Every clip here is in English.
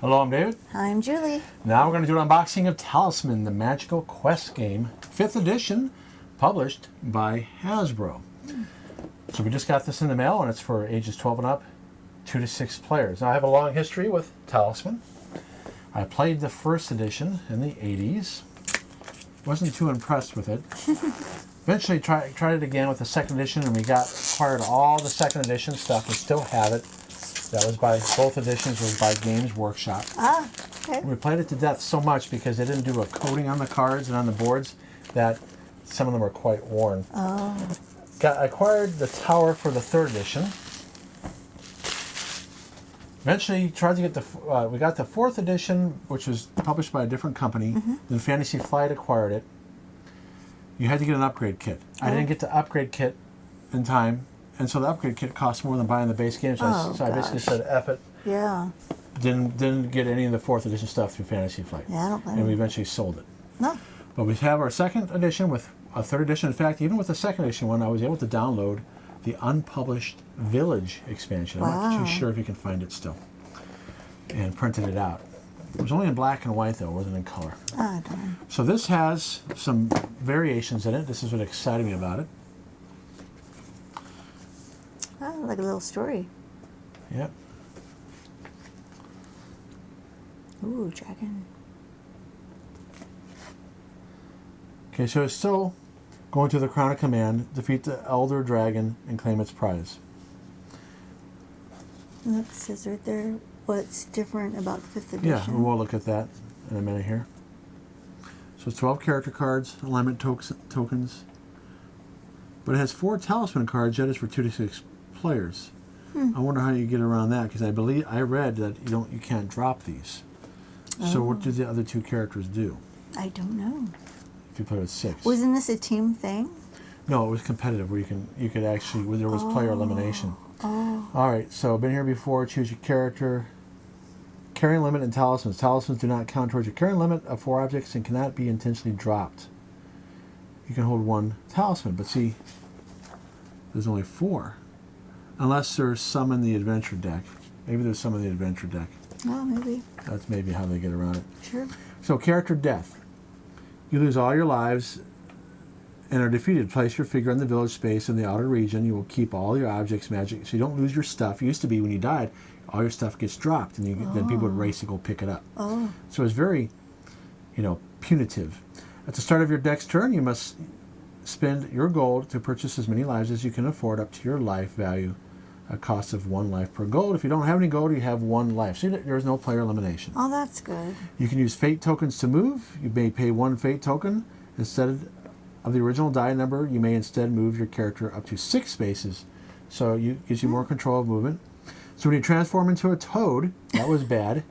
Hello, I'm David. I'm Julie. Now we're going to do an unboxing of Talisman, the Magical Quest game, 5th edition, published by Hasbro. So we just got this in the mail, and it's for ages 12 and up, 2 to 6 players. Now I have a long history with Talisman. I played the 1st edition in the 80s. Wasn't too impressed with it. Eventually tried it again with the 2nd edition, and we acquired all the 2nd edition stuff. We still have it. That was by, both editions was by Games Workshop. Ah, okay. We played it to death so much because they didn't do a coating on the cards and on the boards that some of them are quite worn. Oh. I acquired the tower for the 3rd edition. Eventually tried to get we got the 4th edition, which was published by a different company. Then Fantasy Flight acquired it. You had to get an upgrade kit. I didn't get the upgrade kit in time. And so the upgrade kit costs more than buying the base game. So, I basically said, F it. Yeah. Didn't get any of the 4th edition stuff through Fantasy Flight. Yeah, I don't blame And we you. eventually sold it. No. But we have our 2nd edition with a 3rd edition. In fact, even with the 2nd edition one, I was able to download the unpublished Village expansion. I'm not too sure if you can find it still. And printed it out. It was only in black and white, though. It wasn't in color. Oh, darn. So this has some variations in it. This is what excited me about it. Oh, like a little story. Yep. Ooh, dragon. Okay, so it's still going to the Crown of Command, defeat the Elder Dragon, and claim its prize. Look, it says right there what's different about the 5th edition. Yeah, we'll look at that in a minute here. So it's 12 character cards, alignment tokens. But it has 4 Talisman cards, yet it's for 2 to 6 players. I wonder how you get around that, because I read that you can't drop these. So what do the other 2 characters do? I don't know. If you play with 6. Wasn't this a team thing? No, it was competitive, where you could actually, where there was player elimination. Oh. All right, so been here before. Choose your character. Carrying limit and talismans. Talismans do not count towards your carrying limit of 4 objects and cannot be intentionally dropped. You can hold 1 talisman, but see, there's only 4. Unless there's some in the adventure deck. Maybe there's some in the adventure deck. Oh, maybe. That's maybe how they get around it. Sure. So character death. You lose all your lives and are defeated. Place your figure in the village space in the outer region. You will keep all your objects magic. So you don't lose your stuff. It used to be when you died, all your stuff gets dropped, and then people would race to go pick it up. Oh. So it's very, punitive. At the start of your deck's turn, you must spend your gold to purchase as many lives as you can afford up to your life value, a cost of 1 life per gold. If you don't have any gold, you have 1 life. So there's no player elimination. Oh, that's good. You can use fate tokens to move. You may pay 1 fate token. Instead of the original die number, you may instead move your character up to 6 spaces. So it gives you more control of movement. So when you transform into a toad, that was bad.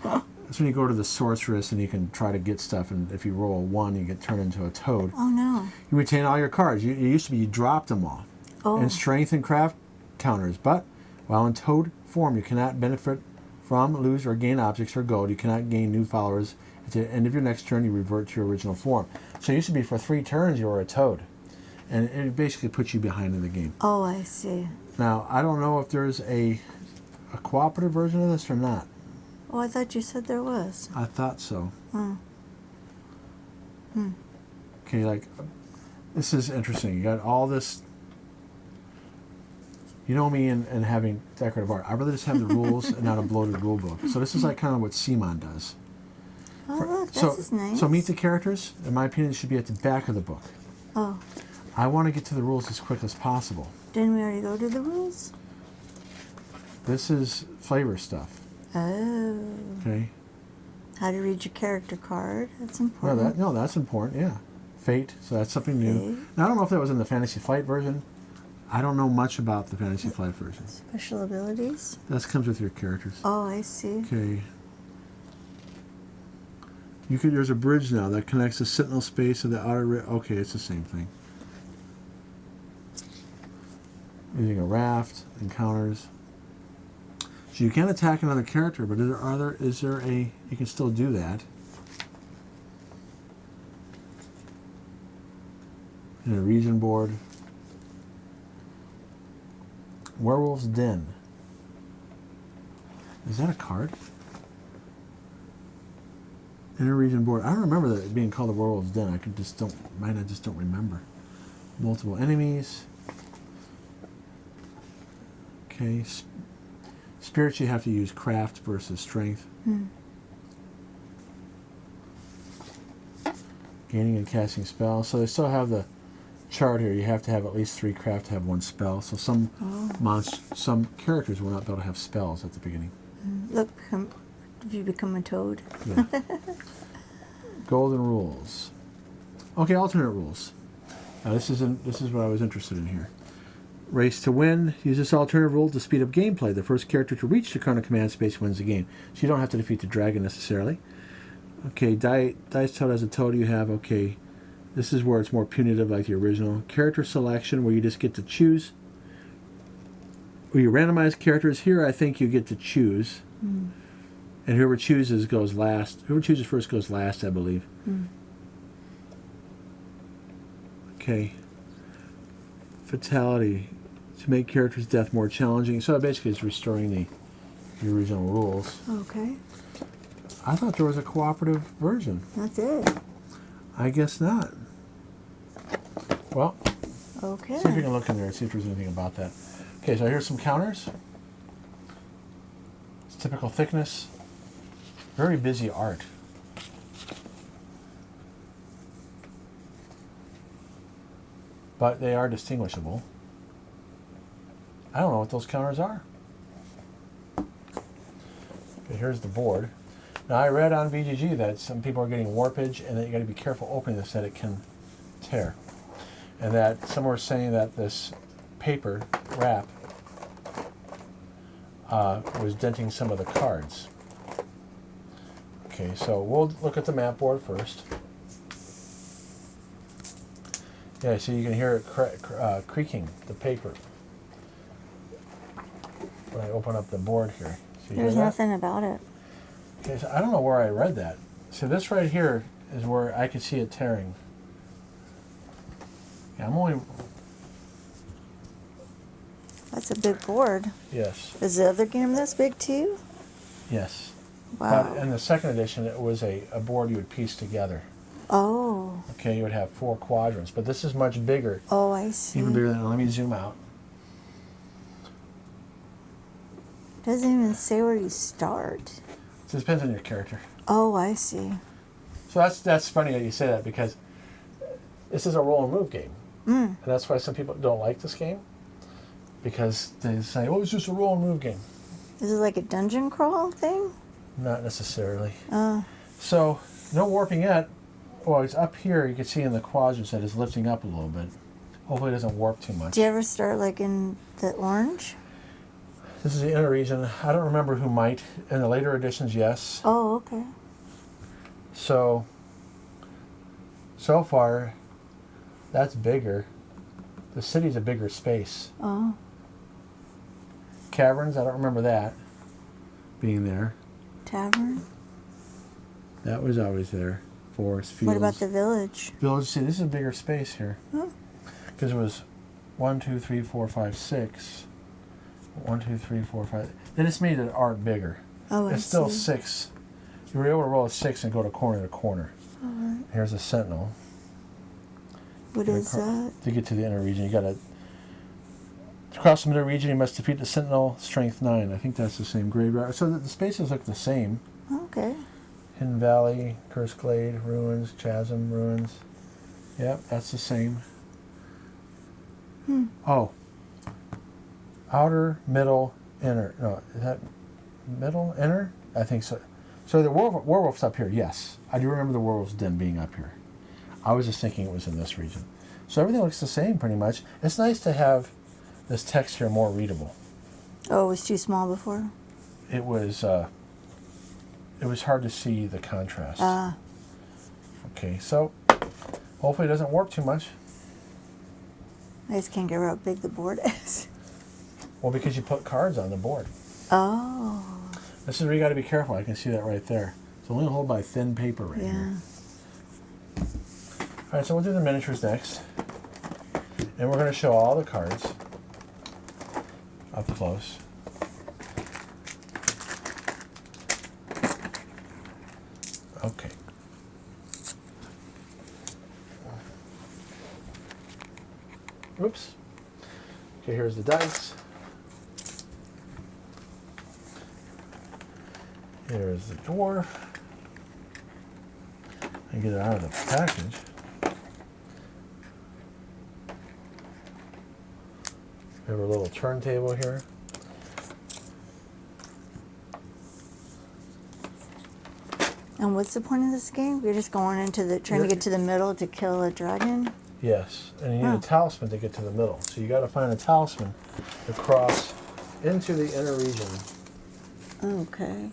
That's when you go to the sorceress and you can try to get stuff, and if you roll a 1, you get turned into a toad. Oh, no. You retain all your cards. You used to be, you dropped them all. Oh. And strength and craft counters. But while in toad form, you cannot benefit from, lose, or gain objects or gold. You cannot gain new followers. At the end of your next turn, you revert to your original form. So it used to be for 3 turns you were a toad. And it basically puts you behind in the game. Oh, I see. Now, I don't know if there's a cooperative version of this or not. Oh, I thought you said there was. I thought so. Hmm. Okay, this is interesting. You got all this. You know me and having decorative art. I'd rather just have the rules and not a bloated rule book. So this is kind of what Simon does. Oh, look, this is nice. So meet the characters, in my opinion, should be at the back of the book. Oh. I want to get to the rules as quick as possible. Didn't we already go to the rules? This is flavor stuff. Oh. Okay. How to read your character card. That's important. No, that's important, yeah. Fate, so that's something new. Fate. Now, I don't know if that was in the Fantasy Flight version. I don't know much about the Fantasy Flight version. Special abilities? That comes with your characters. Oh, I see. Okay. There's a bridge now that connects the Sentinel space to the outer... Okay, it's the same thing. Using a raft, encounters. So you can attack another character, but is there a... You can still do that. And a region board. Werewolf's Den. Is that a card? Inter-region board. I don't remember that being called the Werewolf's Den. I just don't remember. Multiple enemies. Okay. Spirits, you have to use craft versus strength. Gaining and casting spells. So they still have the chart here. You have to have at least 3 craft to have 1 spell. So some some characters will not be able to have spells at the beginning. Look, if you become a toad. Yeah. Golden rules. Okay, alternate rules. Now this is what I was interested in here. Race to win. Use this alternative rule to speed up gameplay. The first character to reach the current command space wins the game. So you don't have to defeat the dragon necessarily. Okay, dice toad as a toad you have. Okay, this is where it's more punitive like the original. Character selection where you just get to choose. Where you randomize characters. Here I think you get to choose. And whoever chooses goes last. Whoever chooses first goes last, I believe. Okay. Fatality. To make characters' death more challenging. So basically it's restoring the original rules. Okay. I thought there was a cooperative version. That's it. I guess not. Well, Okay. see if you can look in there and see if there's anything about that. Okay, so here's some counters. It's typical thickness. Very busy art. But they are distinguishable. I don't know what those counters are. Okay, here's the board. Now I read on VGG that some people are getting warpage and that you got to be careful opening this that it can tear. And that some were saying that this paper wrap was denting some of the cards. Okay, so we'll look at the map board first. Yeah, so you can hear it creaking, the paper. When I open up the board here. So There's nothing about it. Okay, so I don't know where I read that. So this right here is where I could see it tearing. Yeah, I'm only... That's a big board. Yes. Is the other game this big too? Yes. Wow. But in the second edition, it was a board you would piece together. Oh. Okay, you would have 4 quadrants, but this is much bigger. Oh, I see. Even bigger than... Let me zoom out. Doesn't even say where you start. So it depends on your character. Oh, I see. So that's funny that you say that because this is a roll and move game. And that's why some people don't like this game. Because they say, oh, it's just a roll and move game. Is it like a dungeon crawl thing? Not necessarily. So, no warping yet. Well, it's up here. You can see in the quadrants that it's lifting up a little bit. Hopefully it doesn't warp too much. Do you ever start like in the orange? This is the inner region. I don't remember who might. In the later editions, yes. Oh, okay. So far, that's bigger. The city's a bigger space. Oh. Caverns, I don't remember that being there. Tavern? That was always there. Forest, fields. What about the village? Village, see, this is a bigger space here. Oh. Because it was 1, 2, 3, 4, 5, 6. 1, 2, 3, 4, 5. They just made the art bigger. Oh, it's still 6. You were able to roll a 6 and go to corner to corner. Right. Here's a sentinel. What is that? To get to the inner region, you got to cross the middle region. You must defeat the sentinel. Strength 9. I think that's the same graveyard. So the spaces look the same. Okay. Hidden Valley, Cursed Glade, Ruins, Chasm, Ruins. Yep, that's the same. Oh. Outer, middle, inner. No, is that middle, inner? I think so. So the werewolf's up here, yes. I do remember the werewolf's den being up here. I was just thinking it was in this region. So everything looks the same pretty much. It's nice to have this text here more readable. Oh, it was too small before? It was hard to see the contrast. Okay, so hopefully it doesn't warp too much. I just can't get how big the board is. Well, because you put cards on the board. Oh. This is where you got to be careful. I can see that right there. It's only held by thin paper right here. All right, so we'll do the miniatures next. And we're going to show all the cards up close. Okay. Oops. Okay, here's the dice. Here's the dwarf. And get it out of the package. We have a little turntable here. And what's the point of this game? You're just going into the trying to get to the middle to kill a dragon. Yes, and you need a talisman to get to the middle. So you got to find a talisman to cross into the inner region. Okay.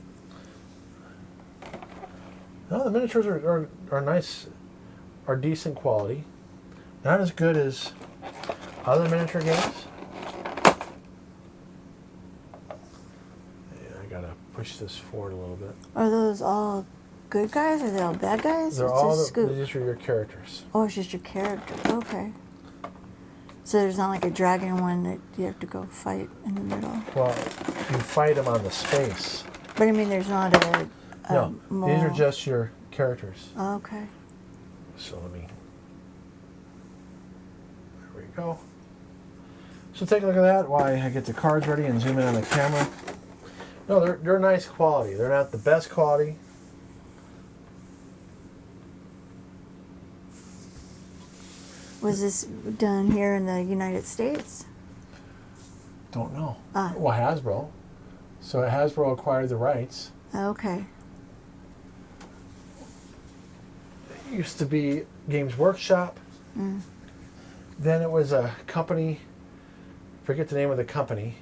No, the miniatures are nice, are decent quality. Not as good as other miniature games. Yeah, I gotta push this forward a little bit. Are those all good guys or are they all bad guys? They're It's all just scoop? these are your characters. Oh, it's just your character. Okay. So there's not like a dragon one that you have to go fight in the middle. Well, you fight them on the space. But I mean, there's not a No, these are mole. just your characters. Oh, okay. So let me. There we go. So take a look at that while I get the cards ready and zoom in on the camera. No, they're nice quality. They're not the best quality. Was this done here in the United States? Don't know. Ah. Well, Hasbro. So Hasbro acquired the rights. Okay. It used to be Games Workshop. Mm. Then it was a company. Forget the name of the company.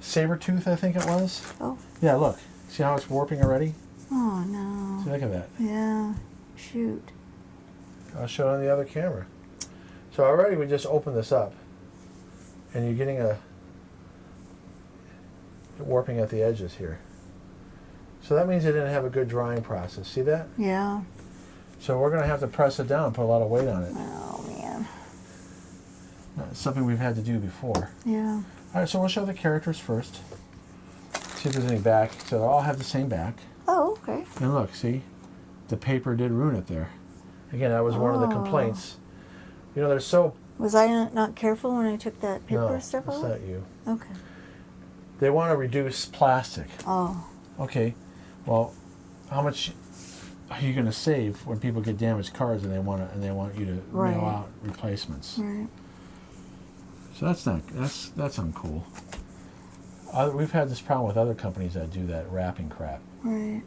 Sabretooth, I think it was. Oh. Yeah, look. See how it's warping already? Oh no. See, look at that. Yeah. Shoot. I'll show it on the other camera. So already we just opened this up. And you're getting a warping at the edges here. So that means it didn't have a good drying process. See that? Yeah. So we're going to have to press it down and put a lot of weight on it. Oh man. It's something we've had to do before. Yeah. All right, so we'll show the characters first. See if there's any back. So they all have the same back. Oh, okay. And look, see? The paper did ruin it there. Again, that was one of the complaints. You know, they're so... Was I not careful when I took that paper stuff that's off? not you. Okay. They want to reduce plastic. Oh. Okay, well, how much are you going to save when people get damaged cards and they want you to mail out replacements? Right. So that's uncool. We've had this problem with other companies that do that wrapping crap. Right.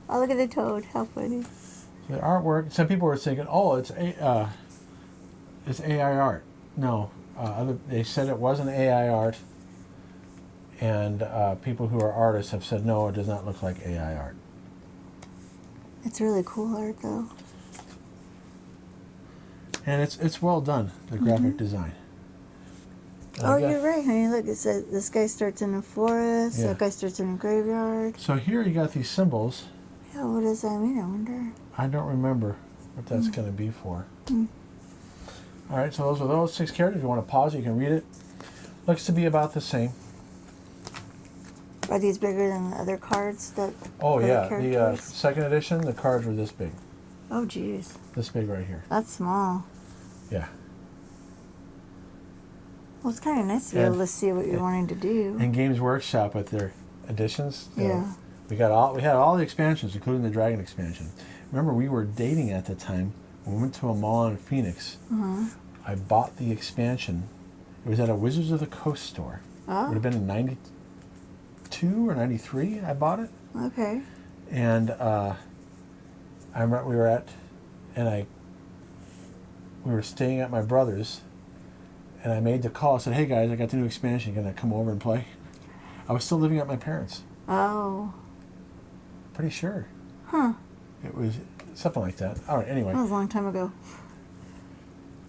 Oh, look at the toad. How funny. The artwork. Some people were thinking, oh, it's AI art. No, they said it wasn't AI art, and people who are artists have said no, it does not look like AI art. It's really cool art, though. And it's well done, the graphic design. Oh, you're right, honey. Look, it says this guy starts in a forest. Yeah. That guy starts in a graveyard. So here you got these symbols. Yeah, what does that mean? I wonder. I don't remember what that's going to be for. All right, so those are those 6 characters. If you want to pause, you can read it. Looks to be about the same. Are these bigger than the other cards that? Oh other yeah, the characters? second edition, the cards were this big. Oh, geez. This big right here. That's small. Yeah. Well, it's kind of nice to be able to see what you're wanting to do. And Games Workshop with their editions. Yeah. We had all the expansions, including the Dragon expansion. Remember, we were dating at the time. We went to a mall in Phoenix. I bought the expansion. It was at a Wizards of the Coast store. Oh. It would have been in 92 or 93 I bought it. Okay. And I remember we were staying at my brother's, and I made the call. I said, hey guys, I got the new expansion. Can I come over and play? I was still living at my parents'. Oh. Pretty sure. Huh. It was something like that. All right, anyway. That was a long time ago.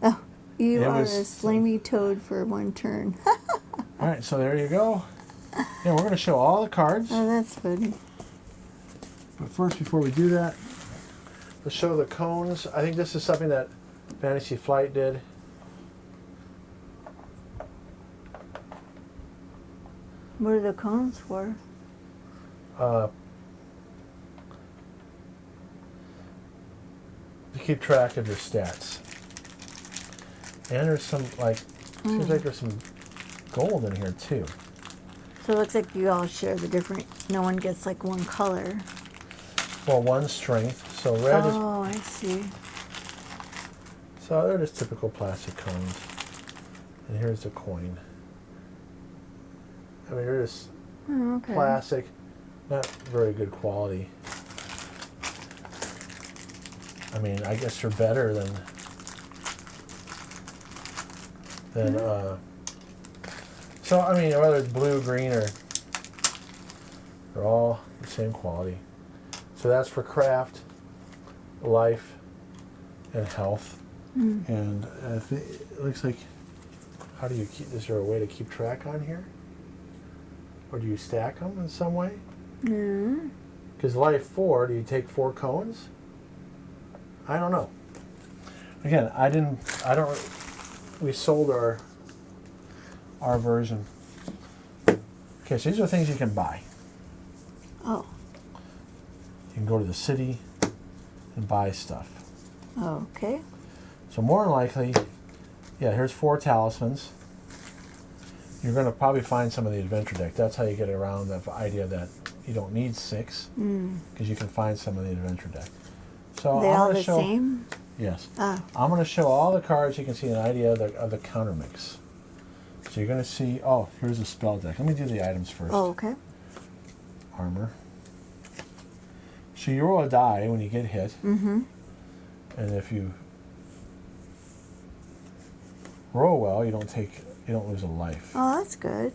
Oh, you are a slimy toad for one turn. All right, so there you go. Yeah, we're going to show all the cards. Oh, that's funny. But first, before we do that, let's show the cones. I think this is something that Fantasy Flight did. What are the cones for? To keep track of your stats. And there's some Seems like there's some gold in here too. So it looks like you all share the different, no one gets like one color. Well, one strength. So red is... Oh, I see. So they're just typical plastic cones. And here's the coin. I mean, they're just Okay. plastic, not very good quality. I mean, I guess they're better than so I mean, whether it's blue, green, or they're all the same quality. So that's for craft, life, and health. And it looks like, how do you keep, is there a way to keep track on here? Or do you stack them in some way? Mm. Because life 4, do you take 4 cones? I don't know. Again, we sold our version. Okay, so these are things you can buy. Oh. You can go to the city and buy stuff. Okay. So more than likely, yeah, here's 4 talismans. You're going to probably find some of the adventure deck. That's how you get around the idea that you don't need 6, because you can find some of the adventure deck. So They I'm all going the to show. same? Yes. Ah. I'm going to show all the cards. You can see an idea of the counter mix. So you're going to see. Oh, here's a spell deck. Let me do the items first. Oh, okay. Armor. So you roll a die when you get hit. Mm-hmm. And if you roll well, you don't lose a life. Oh, that's good.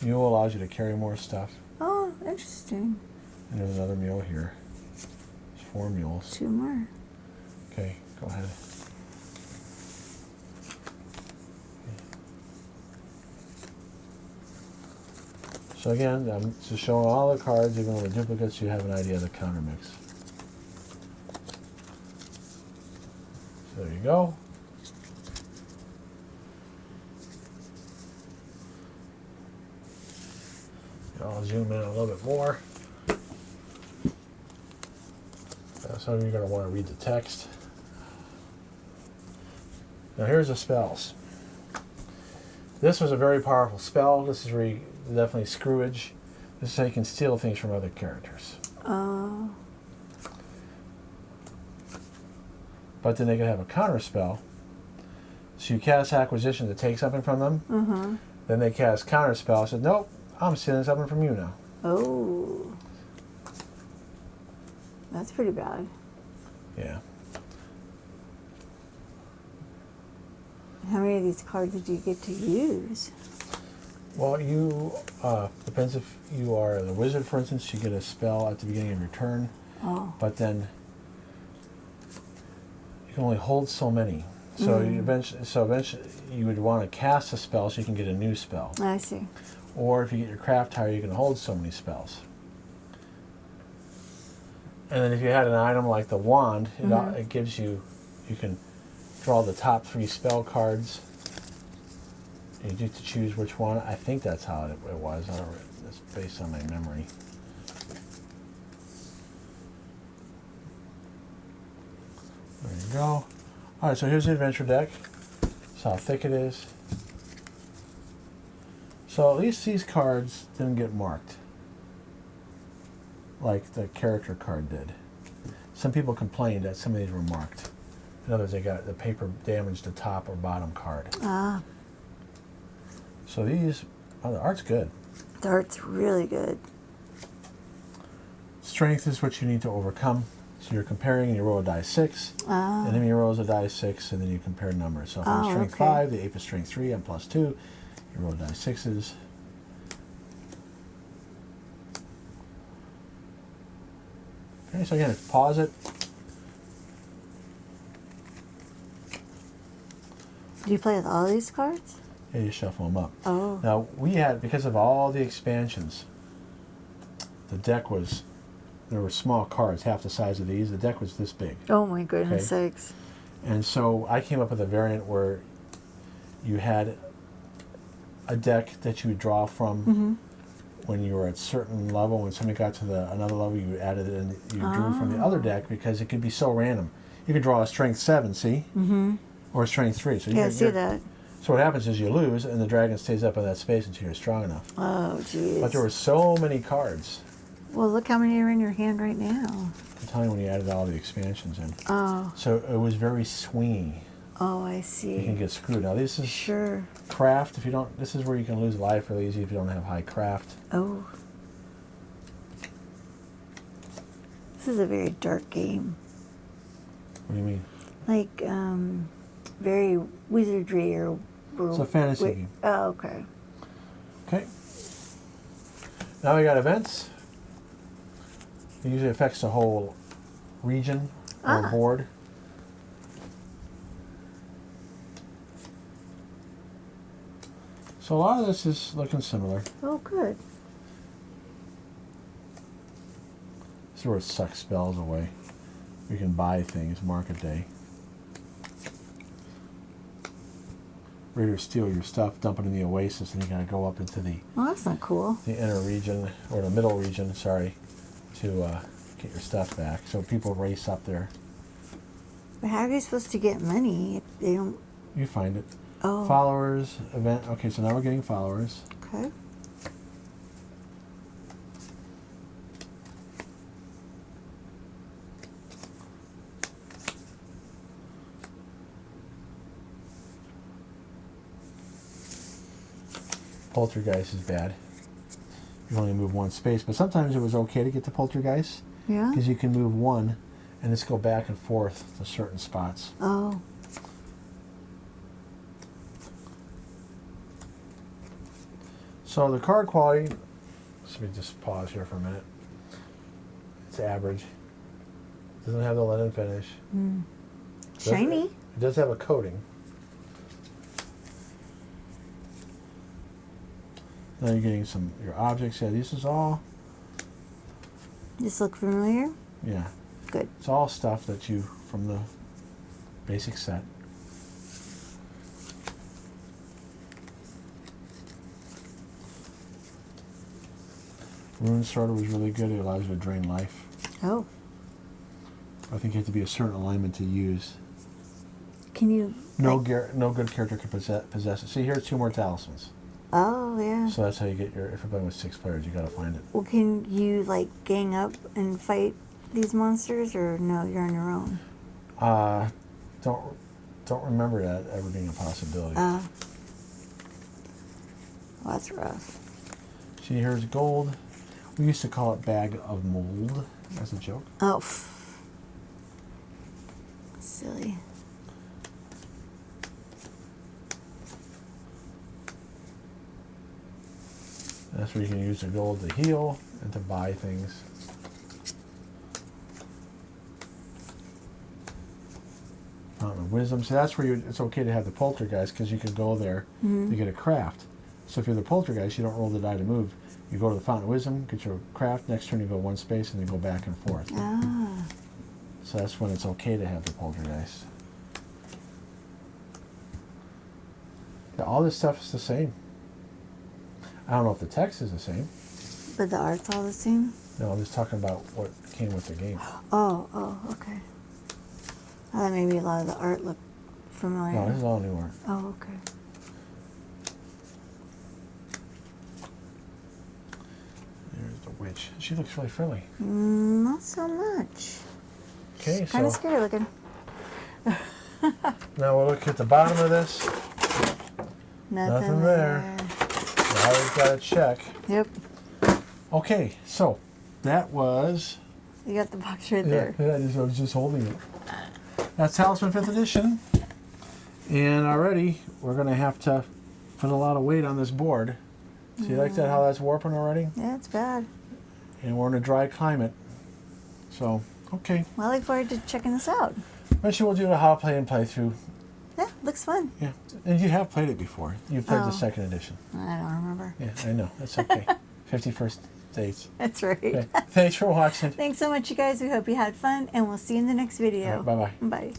Mule allows you to carry more stuff. Oh, interesting. And there's another mule here. There's 4 mules. 2 more. Okay, go ahead. So again, I'm just showing all the cards, even with the duplicates, you have an idea of the counter mix. So there you go. I'll zoom in a little bit more. Some of you are going to want to read the text. Now here's the spells. This was a very powerful spell. This is definitely screwage. This is how you can steal things from other characters. Oh. But then they can have a counter spell. So you cast acquisition to take something from them. Mm-hmm. Then they cast counter spell. Said, nope, I'm stealing something from you now. Oh. That's pretty bad. Yeah. How many of these cards did you get to use? Well, depends if you are the wizard, for instance, you get a spell at the beginning of your turn. Oh. But then you can only hold so many. So eventually you would want to cast a spell so you can get a new spell. I see. Or if you get your craft higher, you can hold so many spells. And then if you had an item like the wand, it gives you can draw the top 3 spell cards. You get to choose which one. I think that's how it was. I don't. It's based on my memory. There you go. All right, so here's the adventure deck. That's how thick it is. So at least these cards didn't get marked like the character card did. Some people complained that some of these were marked. In other words, they got the paper damaged the top or bottom card. Ah. So these, the art's good. The art's really good. Strength is what you need to overcome. So you're comparing and you roll a die 6. Ah. And then you rolls a die 6 and then you compare numbers. So if I'm strength 5, the ape is strength 3, I'm plus 2. You roll die 6s. Okay, so again, pause it. Do you play with all these cards? Yeah, you shuffle them up. Oh. Now, we had, because of all the expansions, the deck was, there were small cards, half the size of these. The deck was this big. Oh my goodness sakes. And so I came up with a variant where you had a deck that you would draw from when you were at a certain level. When somebody got to another level, you added it and you drew from the other deck because it could be so random. You could draw a strength 7, see? Or it's turning 3. So Yeah, I see that. So what happens is you lose, and the dragon stays up in that space until you're strong enough. Oh, jeez. But there were so many cards. Well, look how many are in your hand right now. I'm telling you when you added all the expansions in. Oh. So it was very swingy. Oh, I see. You can get screwed. Now this is Sure. craft. If you don't, this is where you can lose life really easy if you don't have high craft. Oh. This is a very dark game. What do you mean? Like, very wizardry or It's a fantasy game. Oh, okay. Okay. Now we got events. It usually affects the whole region or board. So a lot of this is looking similar. Oh, good. This is where it sucks spells away. You can buy things, market day. Raiders steal your stuff, dump it in the oasis, and you gotta go up into the Well, that's not cool. inner region, or the middle region, sorry, to get your stuff back. So people race up there. But how are you supposed to get money if they don't... You find it. Oh. Followers, event. Okay, so now we're getting followers. Okay. Poltergeist is bad. You only move one space, but sometimes it was okay to get to Poltergeist Yeah? because you can move one and just go back and forth to certain spots. Oh. So the card quality, let me just pause here for a minute. It's average. Doesn't have the linen finish. Shiny. It does have a coating. Now you're getting your objects. Yeah, this is all, This look familiar? yeah. Good. It's all stuff that you, from the basic set. Rune Sorter was really good. It allows you to drain life. Oh. I think you have to be a certain alignment to use. Can you... No, like- no good character can possess it. See, here's 2 more talismans. Oh, yeah. So that's how you get your. If you're playing with 6 players, you got to find it. Well, can you, like, gang up and fight these monsters, or no, you're on your own? Don't remember that ever being a possibility. Well, that's rough. See, here's gold. We used to call it bag of mold as a joke. Oh. Silly. That's where you can use the gold to heal and to buy things. Fountain of Wisdom. See, that's where it's okay to have the poltergeist because you can go there to get a craft. So if you're the poltergeist, you don't roll the die to move. You go to the Fountain of Wisdom, get your craft. Next turn, you go one space and then go back and forth. Ah. So that's when it's okay to have the poltergeist. Yeah, all this stuff is the same. I don't know if the text is the same. But the art's all the same? No, I'm just talking about what came with the game. Oh, okay. I thought maybe a lot of the art looked familiar. No, this is all new art. Oh, okay. There's the witch. She looks really friendly. Not so much. Okay, Kind of so scary looking. now we'll look at the bottom of this. Nothing there. Now we've got to check. Yep. Okay, so that was. You got the box right there. Yeah, I was just holding it. That's Talisman 5th edition. And already we're going to have to put a lot of weight on this board. See, you like that, how that's warping already? Yeah, it's bad. And we're in a dry climate. So, okay. Well, I look forward to checking this out. Eventually we'll do a how to play and play through. Yeah, looks fun. Yeah. And you have played it before. You've played Oh. the 2nd edition. I don't remember. Yeah, I know. That's okay. 51st dates. That's right. Okay. Thanks for watching. Thanks so much, you guys. We hope you had fun, and we'll see you in the next video. All right, bye-bye. Bye.